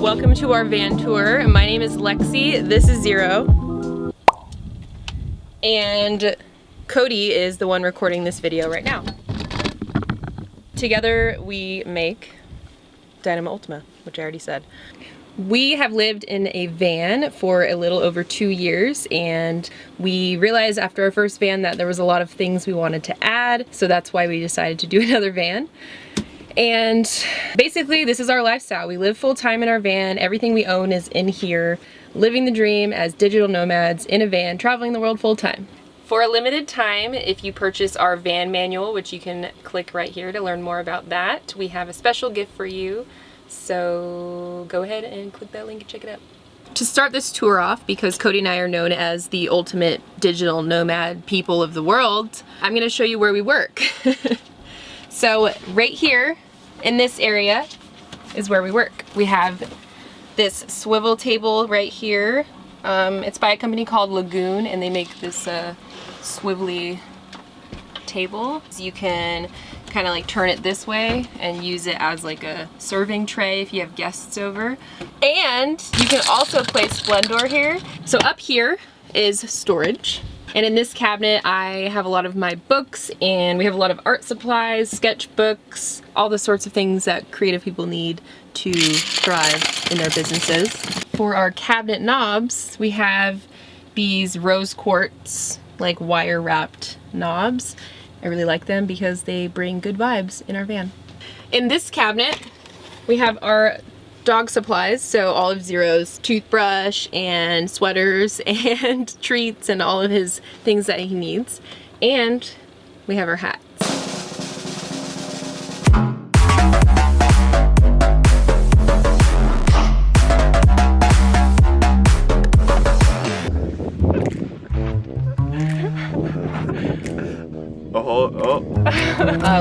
welcome to our van tour. My name is Lexi, this is Zero, and Cody is the one recording this video right now. Together we make Dynamo Ultima, which I already said. We have lived in a van for a little over 2 years, and we realized after our first van that there was a lot of things we wanted to add, so that's why we decided to do another van. And basically this is our lifestyle. We live full-time in our van, everything we own is in here, living the dream as digital nomads in a van, traveling the world full-time. For a limited time, if you purchase our van manual, which you can click right here to learn more about that, we have a special gift for you. So go ahead and click that link and check it out. To start this tour off, because Cody and I are known as the ultimate digital nomad people of the world, I'm gonna show you where we work. So right here in this area is where we work. We have this swivel table right here. It's by a company called Lagoon, and they make this swivelly table. So you can kind of like turn it this way and use it as like a serving tray if you have guests over. And you can also place Splendor here. So up here is storage. And in this cabinet, I have a lot of my books, and we have a lot of art supplies, sketchbooks, all the sorts of things that creative people need to thrive in their businesses. For our cabinet knobs, we have these rose quartz, like wire wrapped knobs. I really like them because they bring good vibes in our van. In this cabinet, we have our dog supplies, so all of Zero's toothbrush and sweaters and treats and all of his things that he needs. And we have our hats.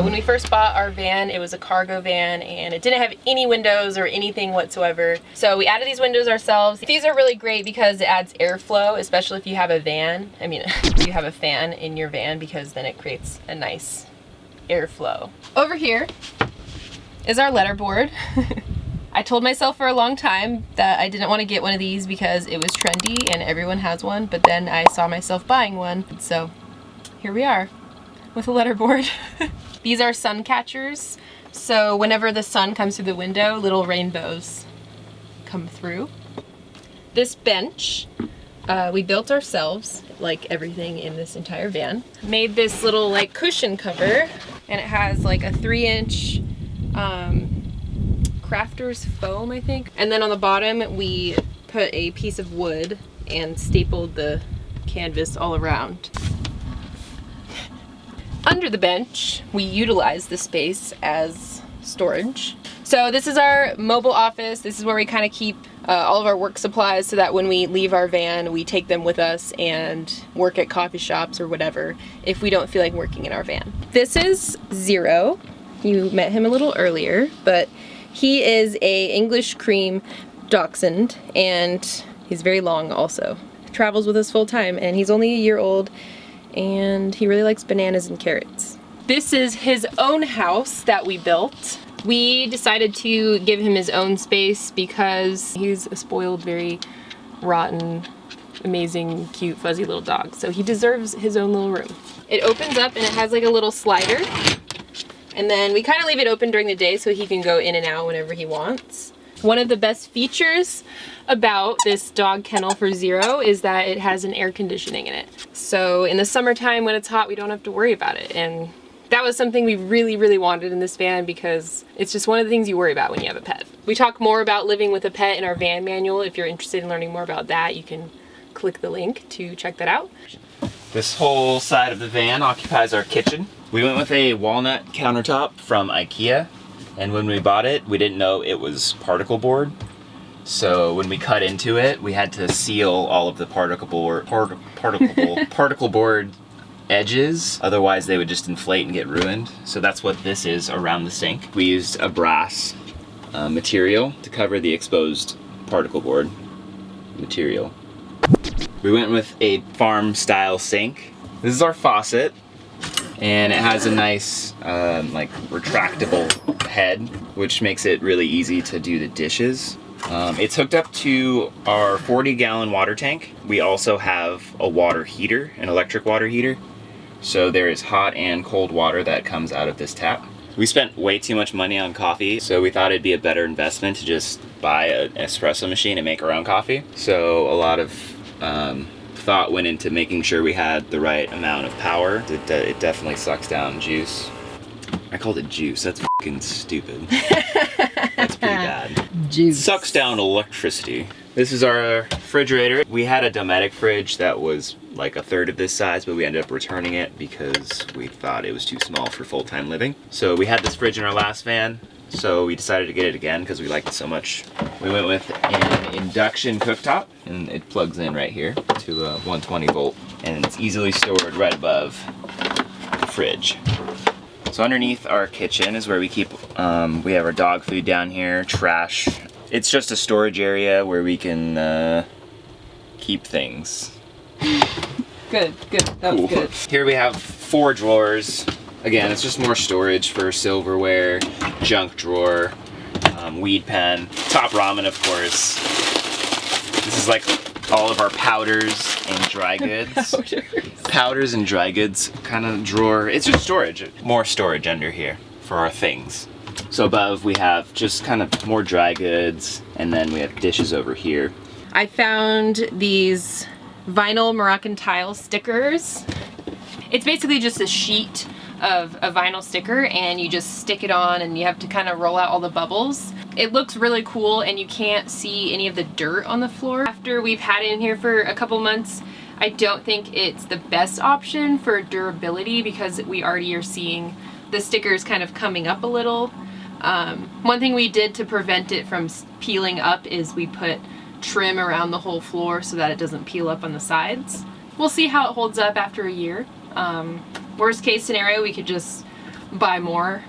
When we first bought our van, it was a cargo van and it didn't have any windows or anything whatsoever. So we added these windows ourselves. These are really great because it adds airflow, especially if you have a van. I mean, if you have a fan in your van, because then it creates a nice airflow. Over here is our letterboard. I told myself for a long time that I didn't want to get one of these because it was trendy and everyone has one, but then I saw myself buying one. So here we are with a letterboard. These are sun catchers, so whenever the sun comes through the window, little rainbows come through. This bench, we built ourselves, like everything in this entire van. Made this little like cushion cover, and it has like a 3-inch crafter's foam, I think. And then on the bottom, we put a piece of wood and stapled the canvas all around. Under the bench, we utilize the space as storage. So this is our mobile office. This is where we kind of keep all of our work supplies so that when we leave our van, we take them with us and work at coffee shops or whatever if we don't feel like working in our van. This is Zero. You met him a little earlier, but he is a English cream dachshund, and he's very long also. Travels with us full time, and he's only a year old, and he really likes bananas and carrots. This is his own house that we built. We decided to give him his own space because he's a spoiled, very rotten, amazing, cute, fuzzy little dog. So he deserves his own little room. It opens up and it has like a little slider. And then we kind of leave it open during the day so he can go in and out whenever he wants. One of the best features about this dog kennel for Zero is that it has an air conditioning in it. So in the summertime when it's hot, we don't have to worry about it. And that was something we really, really wanted in this van because it's just one of the things you worry about when you have a pet. We talk more about living with a pet in our van manual. If you're interested in learning more about that, you can click the link to check that out. This whole side of the van occupies our kitchen. We went with a walnut countertop from IKEA. And when we bought it, we didn't know it was particle board. So when we cut into it, we had to seal all of the particle board edges. Otherwise they would just inflate and get ruined. So that's what this is around the sink. We used a brass material to cover the exposed particle board material. We went with a farm style sink. This is our faucet. And it has a nice like retractable head, which makes it really easy to do the dishes. It's hooked up to our 40-gallon water tank. We also have a water heater, an electric water heater. So there is hot and cold water that comes out of this tap. We spent way too much money on coffee, so we thought it'd be a better investment to just buy an espresso machine and make our own coffee. So a lot of thought went into making sure we had the right amount of power. It definitely sucks down juice. I called it juice. That's fucking stupid. That's pretty bad. Juice. Sucks down electricity. This is our refrigerator. We had a Dometic fridge that was like a third of this size, but we ended up returning it because we thought it was too small for full-time living. So we had this fridge in our last van, so we decided to get it again because we liked it so much. We went with an induction cooktop, and it plugs in right here to a 120 volt, and it's easily stored right above the fridge. So underneath our kitchen is where we keep, we have our dog food down here, trash. It's just a storage area where we can keep things. Good, that was good. Here we have 4 drawers. Again, it's just more storage for silverware, junk drawer, weed pen, top ramen, of course. This is like all of our powders and dry goods. Powders and dry goods kind of drawer. It's just storage. More storage under here for our things. So above we have just kind of more dry goods, and then we have dishes over here. I found these vinyl Moroccan tile stickers. It's basically just a sheet of a vinyl sticker, and you just stick it on and you have to kind of roll out all the bubbles. It looks really cool, and you can't see any of the dirt on the floor. After we've had it in here for a couple months, I don't think it's the best option for durability because we already are seeing the stickers kind of coming up a little. One thing we did to prevent it from peeling up is we put trim around the whole floor so that it doesn't peel up on the sides. We'll see how it holds up after a year. Worst case scenario, we could just buy more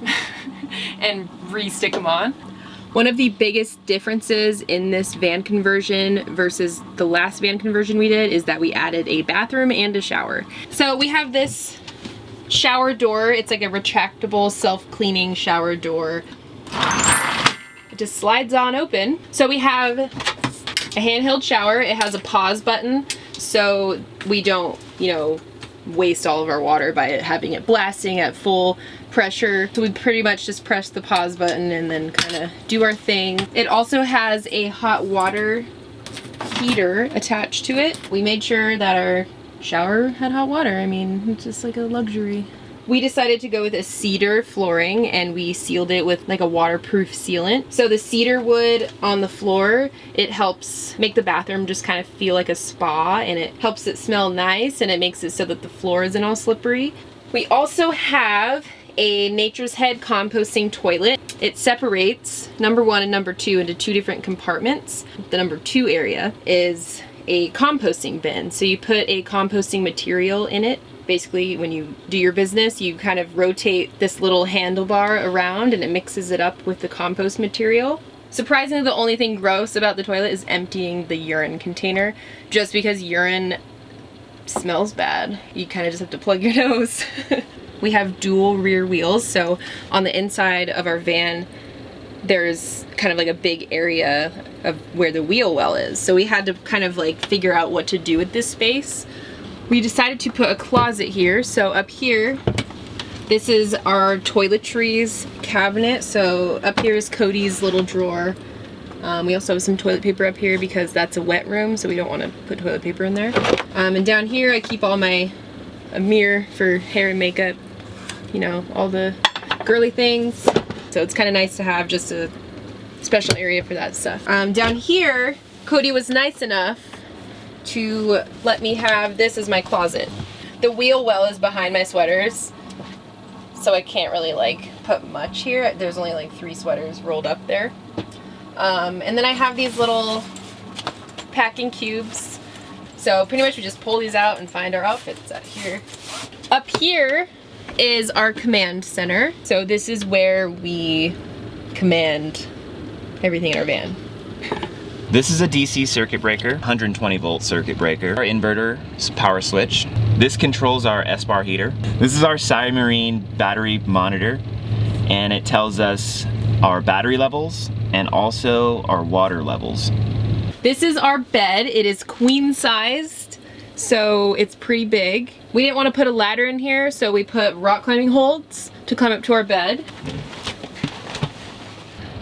and re-stick them on. One of the biggest differences in this van conversion versus the last van conversion we did is that we added a bathroom and a shower. So we have this shower door. It's like a retractable self-cleaning shower door. It just slides on open. So we have a handheld shower. It has a pause button so we don't, waste all of our water by having it blasting at full pressure. So we pretty much just press the pause button and then kind of do our thing. It also has a hot water heater attached to it. We made sure that our shower had hot water. I mean, it's just like a luxury. We decided to go with a cedar flooring, and we sealed it with like a waterproof sealant. So the cedar wood on the floor, it helps make the bathroom just kind of feel like a spa, and it helps it smell nice, and it makes it so that the floor isn't all slippery. We also have a Nature's Head composting toilet. It separates number 1 and number 2 into 2 different compartments. The number 2 area is a composting bin. So you put a composting material in it. Basically, when you do your business, you kind of rotate this little handlebar around and it mixes it up with the compost material. Surprisingly, the only thing gross about the toilet is emptying the urine container, just because urine smells bad. You kind of just have to plug your nose. We have dual rear wheels, so on the inside of our van, there's kind of like a big area of where the wheel well is. So we had to kind of like figure out what to do with this space. We decided to put a closet here. So up here, this is our toiletries cabinet. So up here is Cody's little drawer. We also have some toilet paper up here because that's a wet room, so we don't want to put toilet paper in there. And down here I keep all a mirror for hair and makeup, all the girly things. So it's kind of nice to have just a special area for that stuff. Down here, Cody was nice enough to let me have this as my closet. The wheel well is behind my sweaters, so I can't really put much here. There's only 3 sweaters rolled up there. And then I have these little packing cubes. So pretty much we just pull these out and find our outfits out here. Up here is our command center. So this is where we command everything in our van. This is a DC circuit breaker, 120 volt circuit breaker. Our inverter power switch. This controls our S-bar heater. This is our Cymarine battery monitor, and it tells us our battery levels and also our water levels. This is our bed. It is queen sized, so it's pretty big. We didn't want to put a ladder in here, so we put rock climbing holds to climb up to our bed.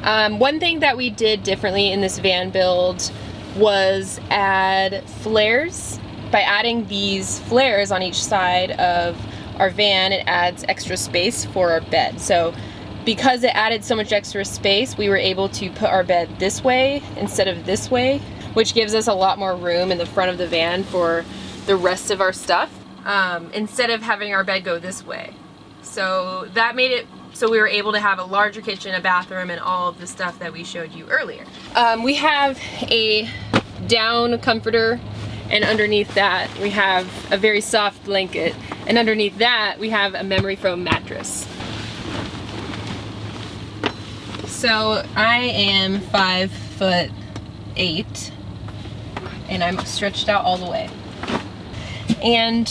One thing that we did differently in this van build was add flares. By adding these flares on each side of our van, it adds extra space for our bed. So because it added so much extra space, we were able to put our bed this way instead of this way, which gives us a lot more room in the front of the van for the rest of our stuff, instead of having our bed go this way. So that made it so we were able to have a larger kitchen, a bathroom, and all of the stuff that we showed you earlier. We have a down comforter, and underneath that we have a very soft blanket, and underneath that we have a memory foam mattress. So I am 5'8", and I'm stretched out all the way. And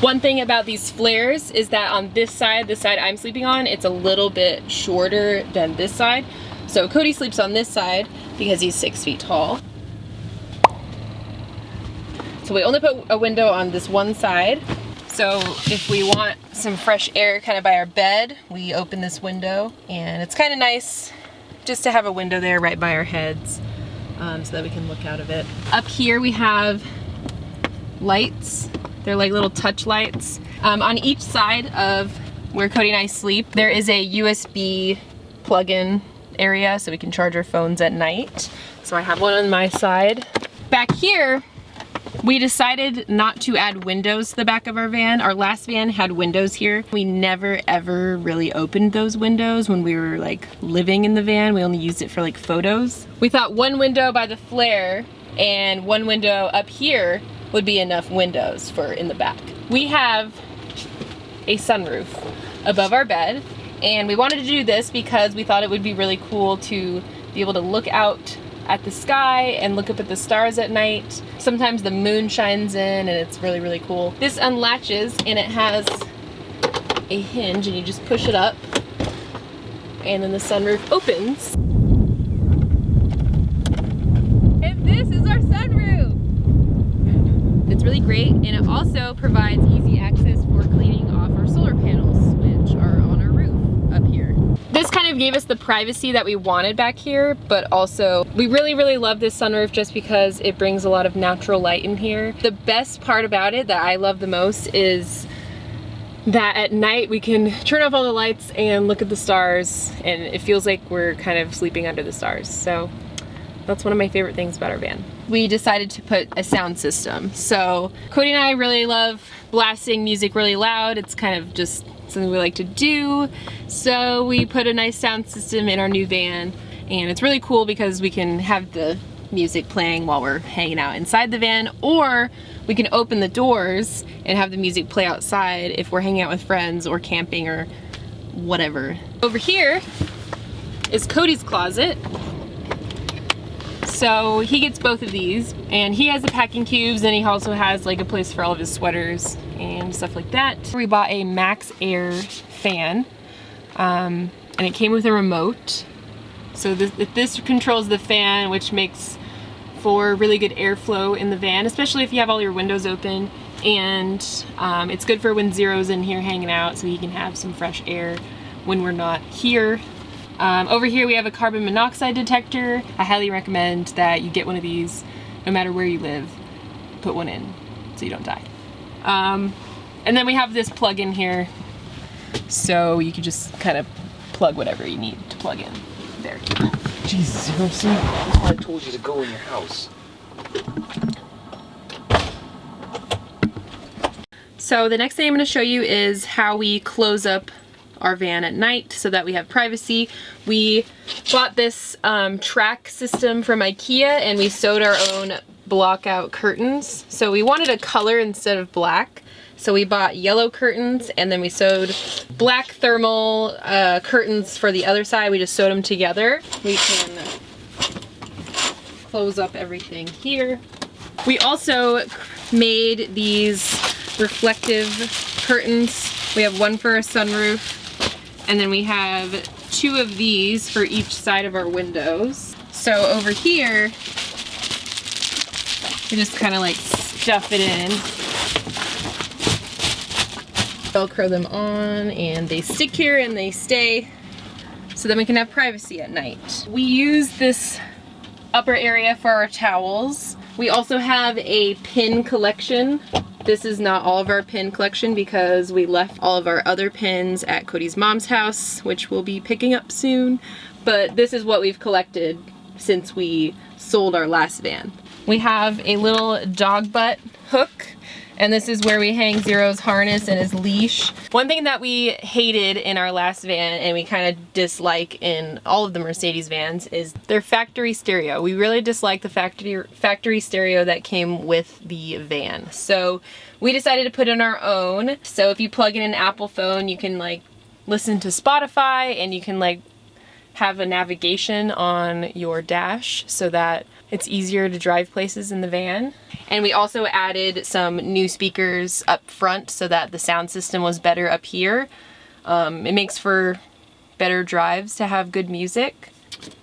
one thing about these flares is that on this side, the side I'm sleeping on, it's a little bit shorter than this side. So Cody sleeps on this side because he's 6 feet tall. So we only put a window on this one side. So if we want some fresh air kind of by our bed, we open this window, and it's kind of nice just to have a window there right by our heads, so that we can look out of it. Up here we have lights. They're like little touch lights. On each side of where Cody and I sleep, there is a USB plug-in area so we can charge our phones at night. So I have one on my side. Back here, we decided not to add windows to the back of our van. Our last van had windows here. We never ever really opened those windows when we were like living in the van. We only used it for like photos. We thought one window by the flare and one window up here would be enough windows for in the back. We have a sunroof above our bed, and we wanted to do this because we thought it would be really cool to be able to look out at the sky and look up at the stars at night. Sometimes the moon shines in, and it's really, really cool. This unlatches, and it has a hinge, and you just push it up, and then the sunroof opens. And this is our sunroof! It's really great, and it also provides easy access for cleaning off our solar panels, which are on our roof up here. This kind of gave us the privacy that we wanted back here, but also we really, really love this sunroof just because it brings a lot of natural light in here. The best part about it that I love the most is that at night we can turn off all the lights and look at the stars, and it feels like we're kind of sleeping under the stars. So that's one of my favorite things about our van. We decided to put a sound system. So Cody and I really love blasting music really loud. It's kind of just something we like to do. So we put a nice sound system in our new van, and it's really cool because we can have the music playing while we're hanging out inside the van, or we can open the doors and have the music play outside if we're hanging out with friends or camping or whatever. Over here is Cody's closet. So he gets both of these, and he has the packing cubes, and he also has like a place for all of his sweaters and stuff like that. We bought a Max Air fan, and it came with a remote. So this controls the fan, which makes for really good airflow in the van, especially if you have all your windows open. And it's good for when Zero's in here hanging out, so he can have some fresh air when we're not here. Over here we have a carbon monoxide detector. I highly recommend that you get one of these no matter where you live. Put one in so you don't die. And then we have this plug in here, so you can just kind of plug whatever you need to plug in there. Jesus, you know what I'm saying? That's why I told you to go in your house. So the next thing I'm going to show you is how we close up our van at night so that we have privacy. We bought this track system from IKEA, and we sewed our own block out curtains. So we wanted a color instead of black. So we bought yellow curtains, and then we sewed black thermal curtains for the other side. We just sewed them together. We can close up everything here. We also made these reflective curtains. We have one for a sunroof, and then we have 2 of these for each side of our windows. So over here, we just kind of like stuff it in. Velcro them on and they stick here and they stay so that we can have privacy at night. We use this upper area for our towels. We also have a pin collection. This is not all of our pin collection because we left all of our other pins at Cody's mom's house, which we'll be picking up soon. But this is what we've collected since we sold our last van. We have a little dog butt hook, and this is where we hang Zero's harness and his leash. One thing that we hated in our last van and we kind of dislike in all of the Mercedes vans is their factory stereo. We really dislike the factory stereo that came with the van. So we decided to put in our own. So if you plug in an Apple phone, you can like listen to Spotify and you can like have a navigation on your dash so that it's easier to drive places in the van. And we also added some new speakers up front so that the sound system was better up here. It makes for better drives to have good music.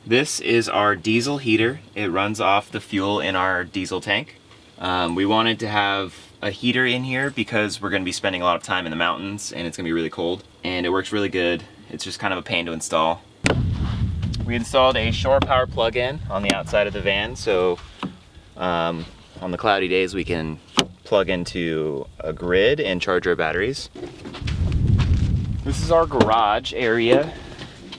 This is our diesel heater. It runs off the fuel in our diesel tank. We wanted to have a heater in here because we're going to be spending a lot of time in the mountains and it's going to be really cold. And it works really good. It's just kind of a pain to install. We installed a shore power plug-in on the outside of the van, so on the cloudy days we can plug into a grid and charge our batteries. This is our garage area.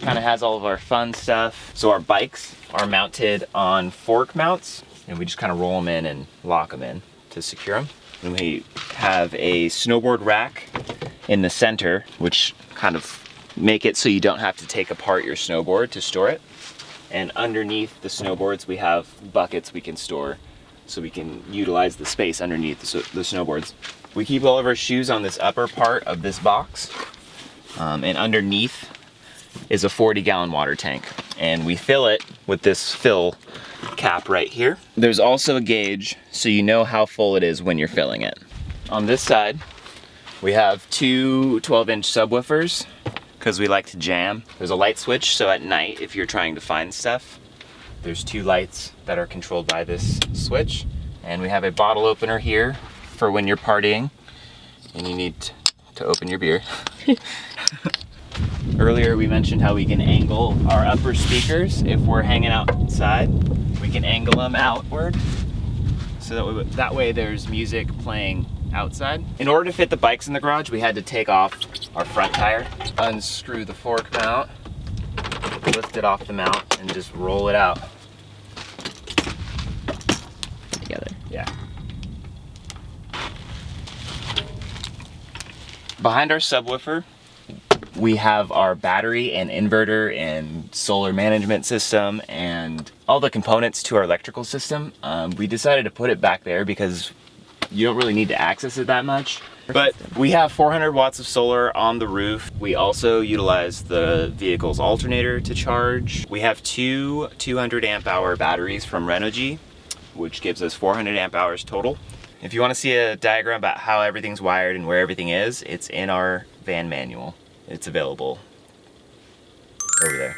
Kind of has all of our fun stuff. So our bikes are mounted on fork mounts, and we just kind of roll them in and lock them in to secure them. And we have a snowboard rack in the center, which kind of make it so you don't have to take apart your snowboard to store it. And underneath the snowboards we have buckets we can store so we can utilize the space underneath the snowboards. We keep all of our shoes on this upper part of this box, and underneath is a 40-gallon water tank, and we fill it with this fill cap right here. There's also a gauge so you know how full it is when you're filling it. On this side we have 2 12-inch subwoofers because we like to jam. There's a light switch, so at night if you're trying to find stuff, there's 2 lights that are controlled by this switch. And we have a bottle opener here for when you're partying and you need to open your beer. Earlier we mentioned how we can angle our upper speakers. If we're hanging outside, we can angle them outward so that way there's music playing outside. In order to fit the bikes in the garage, we had to take off our front tire, unscrew the fork mount, lift it off the mount, and just roll it out. Together. Yeah. Behind our subwoofer, we have our battery and inverter and solar management system and all the components to our electrical system. We decided to put it back there because you don't really need to access it that much. But we have 400 watts of solar on the roof. We also utilize the vehicle's alternator to charge. We have 2 200 amp hour batteries from Renogy, which gives us 400 amp hours total. If you want to see a diagram about how everything's wired and where everything is, it's in our van manual. It's available over there.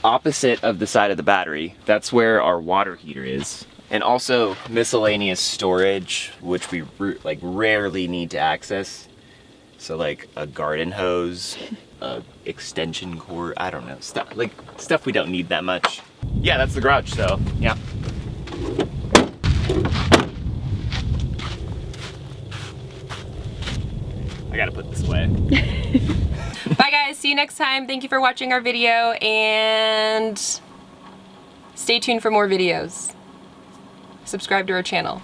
Opposite of the side of the battery, that's where our water heater is. And also miscellaneous storage, which we rarely need to access. So like a garden hose, a extension cord, I don't know, stuff we don't need that much. Yeah, that's the garage, so yeah. I gotta put this away. Bye guys, see you next time. Thank you for watching our video and stay tuned for more videos. Subscribe to our channel.